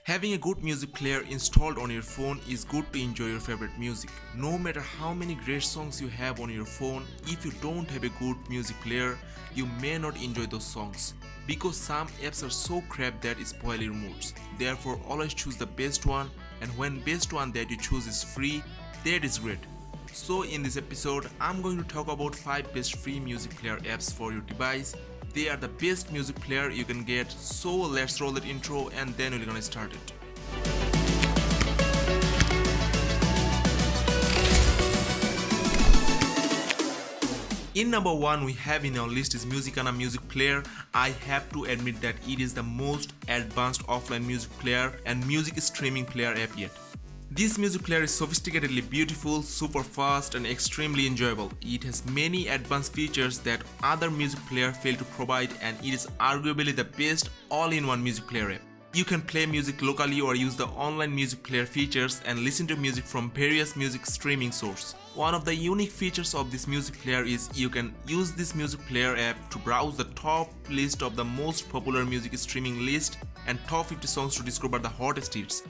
Having a good music player installed on your phone is good to enjoy your favorite music. No matter how many great songs you have on your phone, if you don't have a good music player, you may not enjoy those songs. Because some apps are so crap that it spoil your moods. Therefore, always choose the best one, and when best one that you choose is free, that is great. So in this episode, I'm going to talk about 5 best free music player apps for your device. They are the best music player you can get, so let's roll that intro and then we're gonna start it. In number 1 we have in our list is Musicalit music player. I have to admit that it is the most advanced offline music player and music streaming player app yet. This music player is sophisticatedly beautiful, super fast and extremely enjoyable. It has many advanced features that other music players fail to provide, and it is arguably the best all-in-one music player app. You can play music locally or use the online music player features and listen to music from various music streaming sources. One of the unique features of this music player is you can use this music player app to browse the top list of the most popular music streaming list and top 50 songs to discover the hottest hits.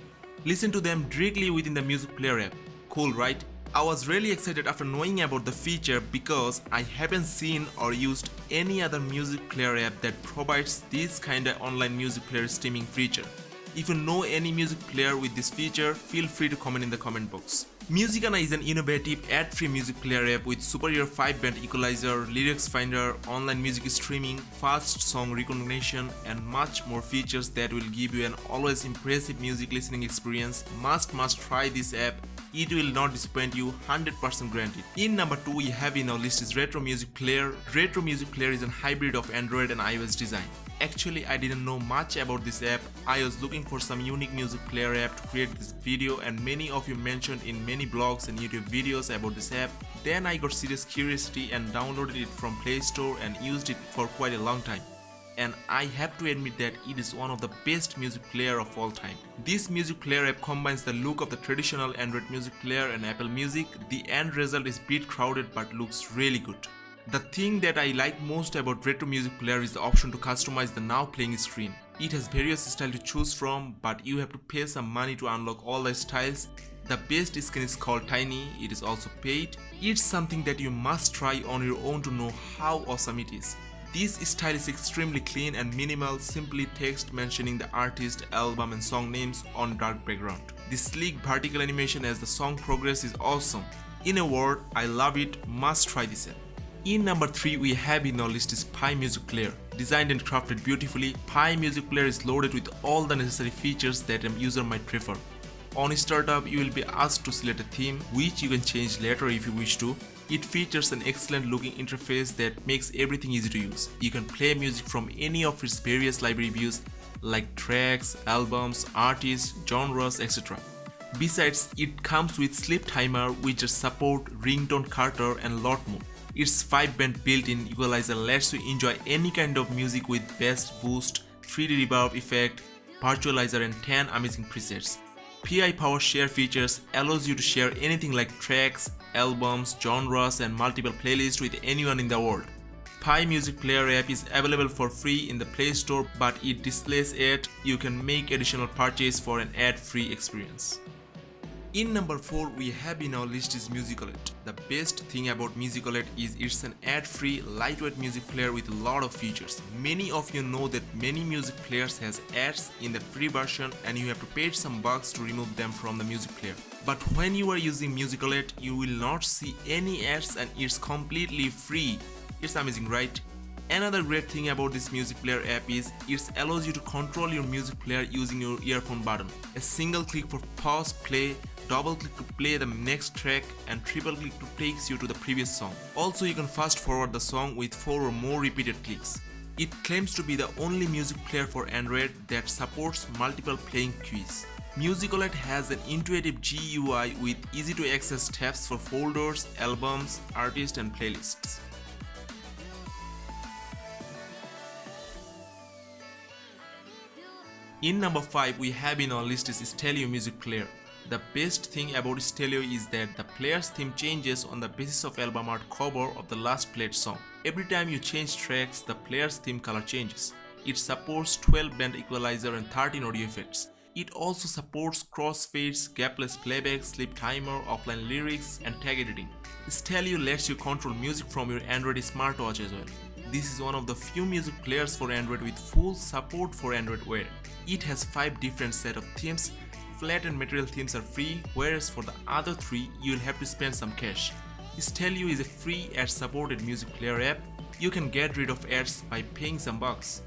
Listen to them directly within the music player app. Cool, right? I was really excited after knowing about the feature because I haven't seen or used any other music player app that provides this kind of online music player streaming feature. If you know any music player with this feature, feel free to comment in the comment box. Musicalit is an innovative ad-free music player app with superior 5-band equalizer, lyrics finder, online music streaming, fast song recognition, and much more features that will give you an always impressive music listening experience. Must try this app. It will not disappoint you, 100% guaranteed. In number 2 we have in our list is Retro Music Player. Retro Music Player is a hybrid of Android and iOS design. Actually, I didn't know much about this app. I was looking for some unique music player app to create this video, and many of you mentioned in many blogs and YouTube videos about this app. Then I got serious curiosity and downloaded it from Play Store and used it for quite a long time. And I have to admit that it is one of the best music player of all time. This music player app combines the look of the traditional Android music player and Apple Music. The end result is a bit crowded but looks really good. The thing that I like most about Retro Music Player is the option to customize the now playing screen. It has various styles to choose from, but you have to pay some money to unlock all the styles. The best skin is called Tiny. It is also paid. It's something that you must try on your own to know how awesome it is. This style is extremely clean and minimal, simply text mentioning the artist, album and song names on dark background. The sleek vertical animation as the song progresses is awesome. In a word, I love it, must try this app. In number 3 we have in our list is Pi Music Player. Designed and crafted beautifully, Pi Music Player is loaded with all the necessary features that a user might prefer. On startup, you will be asked to select a theme, which you can change later if you wish to. It features an excellent looking interface that makes everything easy to use. You can play music from any of its various library views like tracks, albums, artists, genres, etc. Besides, it comes with sleep timer, which support ringtone cutter and lot more. Its 5-band built-in equalizer lets you enjoy any kind of music with bass boost, 3D reverb effect, virtualizer and 10 amazing presets. PI Power Share features allows you to share anything like tracks, albums, genres and multiple playlists with anyone in the world. Pi Music Player app is available for free in the Play Store, but it displays ad. You can make additional purchase for an ad-free experience. In number 4 we have in our list is Musicalit. The best thing about Musicalit is it's an ad-free, lightweight music player with a lot of features. Many of you know that many music players has ads in the free version and you have to pay some bucks to remove them from the music player. But when you are using Musicalit, you will not see any ads and it's completely free. It's amazing, right? Another great thing about this music player app is it allows you to control your music player using your earphone button. A single click for pause, play, double click to play the next track and triple click to takes you to the previous song. Also, you can fast forward the song with 4 or more repeated clicks. It claims to be the only music player for Android that supports multiple playing keys. Musicalit has an intuitive GUI with easy to access tabs for folders, albums, artists and playlists. In number 5 we have in our list is Stereo Music Player. The best thing about Stereo is that the player's theme changes on the basis of album art cover of the last played song. Every time you change tracks, the player's theme color changes. It supports 12-band equalizer and 13 audio effects. It also supports crossfades, gapless playback, sleep timer, offline lyrics, and tag editing. Stellio lets you control music from your Android smartwatch as well. This is one of the few music players for Android with full support for Android Wear. It has 5 different set of themes. Flat and material themes are free, whereas for the other 3 you will have to spend some cash. Stellio is a free ad-supported music player app. You can get rid of ads by paying some bucks.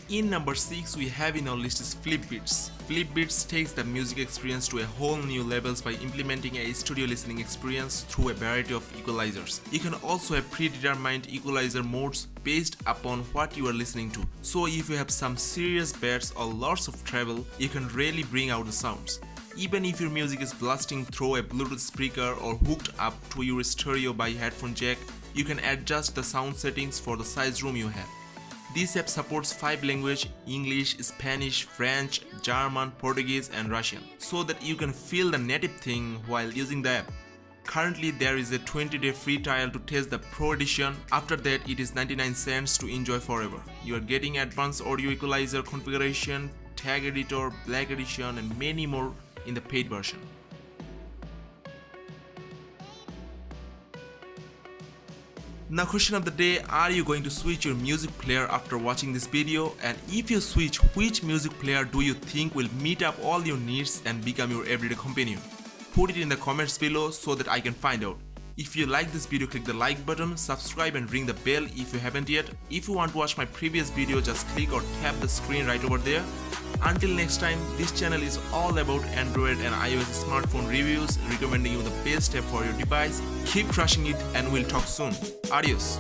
In number 6 we have in our list is Flipbeats. Flipbeats takes the music experience to a whole new levels by implementing a studio listening experience through a variety of equalizers. You can also have predetermined equalizer modes based upon what you are listening to. So if you have some serious bets or lots of travel, you can really bring out the sounds. Even if your music is blasting through a Bluetooth speaker or hooked up to your stereo by headphone jack, you can adjust the sound settings for the size room you have. This app supports 5 languages: English, Spanish, French, German, Portuguese and Russian, so that you can feel the native thing while using the app. Currently there is a 20-day free trial to test the Pro edition. After that it is 99 cents to enjoy forever. You are getting advanced audio equalizer configuration, tag editor, black edition and many more in the paid version. Now question of the day, are you going to switch your music player after watching this video? And if you switch, which music player do you think will meet up all your needs and become your everyday companion? Put it in the comments below so that I can find out. If you like this video, click the like button, subscribe and ring the bell if you haven't yet. If you want to watch my previous video, just click or tap the screen right over there. Until next time, this channel is all about Android and iOS smartphone reviews, recommending you the best app for your device. Keep crushing it and we'll talk soon. Adios.